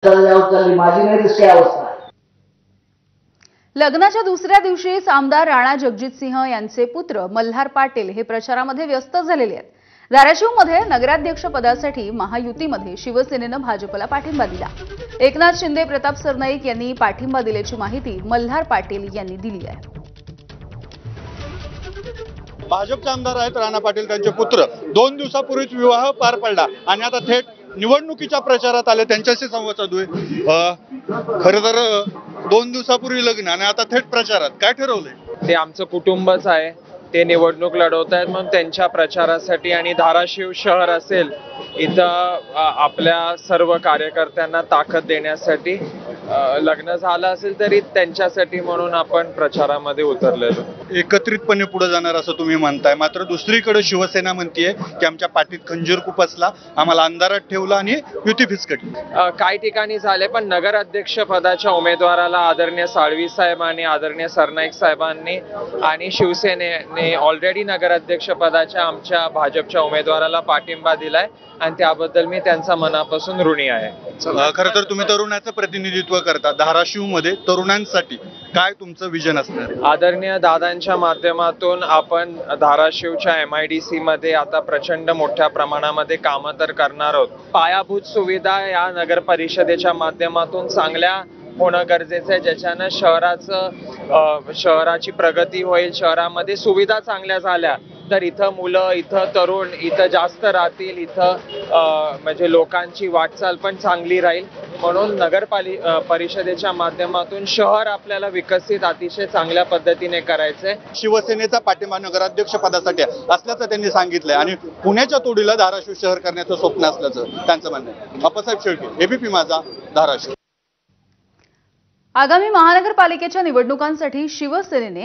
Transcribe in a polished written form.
माझी नाही तशी अवस्था आहे। लग्नाच्या दुसऱ्या दिवशीच आमदार राणा जगजितसिंह यांचे पुत्र मल्हार पाटील हे प्रचारामध्ये व्यस्त झालेले आहेत। धाराशिवमध्ये नगराध्यक्ष पदासाठी महायुतीमध्ये शिवसेनेनं भाजपला पाठिंबा दिला। एकनाथ शिंदे, प्रताप सरनाईक यांनी पाठिंबा दिल्याची माहिती मल्हार पाटील यांनी दिली आहे। भाजपचे आमदार आहेत राणा पाटील, त्यांचे पुत्र 2 दिवसापूर्वीच विवाह पार पडला आणि आता थेट निवडणुकीच्या प्रचारात आले। त्यांच्याशी संवाद साधू आहे। खरं तर 2 दिवसापूर्वी लग्न आणि आता थेट प्रचारात, काय ठरवलंय? ते आमचं कुटुंबच आहे, ते निवडणूक लढवत आहेत म्हणून त्यांच्या प्रचारासाठी आणि धाराशिव शहर असेल इथं आपल्या सर्व कार्यकर्त्यांना ताकद देण्यासाठी लग्न झालं असेल तरी त्यांच्यासाठी म्हणून आपण प्रचारामध्ये उतरलेलो। एकत्रितपणे पुढे जाणार असं तुम्ही म्हणताय, मात्र दुसरीकडे शिवसेना म्हणतीये की आमच्या पाठीत खंजीर खुपसला, आम्हाला अंधारात ठेवला आणि युती फिसकटली। काही ठिकाणी झाले, पण नगर अध्यक्ष पदाच्या उमेदवाराला आदरणीय साळवी साहेब आणि आदरणीय सरनाईक साहेबांनी आणि शिवसेनेने ऑलरेडी नगर अध्यक्ष पदाच्या आमच्या भाजपच्या उमेदवाराला पाठिंबा दिलाय आणि त्याबद्दल मी त्यांचा मनापासून ऋणी आहे। खरं तर तुम्ही तरुणाचं प्रतिनिधित्व करता, धाराशिवमध्ये तरुणांसाठी काय तुमचं विजन असणार? आदरणीय दादांच्या माध्यमातून आपण धाराशिवच्या MIDC मध्ये आता प्रचंड मोठ्या प्रमाणामध्ये कामं तर करणार आहोत। पायाभूत सुविधा या नगर परिषदेच्या माध्यमातून चांगल्या होणं गरजेचं आहे, ज्याच्यानं शहराची प्रगती होईल। शहरामध्ये सुविधा चांगल्या झाल्या तर इथं मुलं, इथं तरुण इथं जास्त राहतील, इथं म्हणजे लोकांची वाटचाल पण चांगली राहील। म्हणून परिषदेच्या माध्यमातून शहर आपल्याला विकसित अतिशय चांगल्या पद्धतीने करायचंय। शिवसेनेचा पाठिंबा नगराध्यक्ष पदासाठी असल्याचं त्यांनी सांगितलंय आणि पुण्याच्या तोडीला धाराशिव शहर करण्याचं स्वप्न असल्याचं त्यांचं म्हणणं आहे। अप्पासाहेब शेळके, ABP माझा, धाराशिव। आगामी महानगरपालिकेच्या निवडणुकांसाठी शिवसेनेने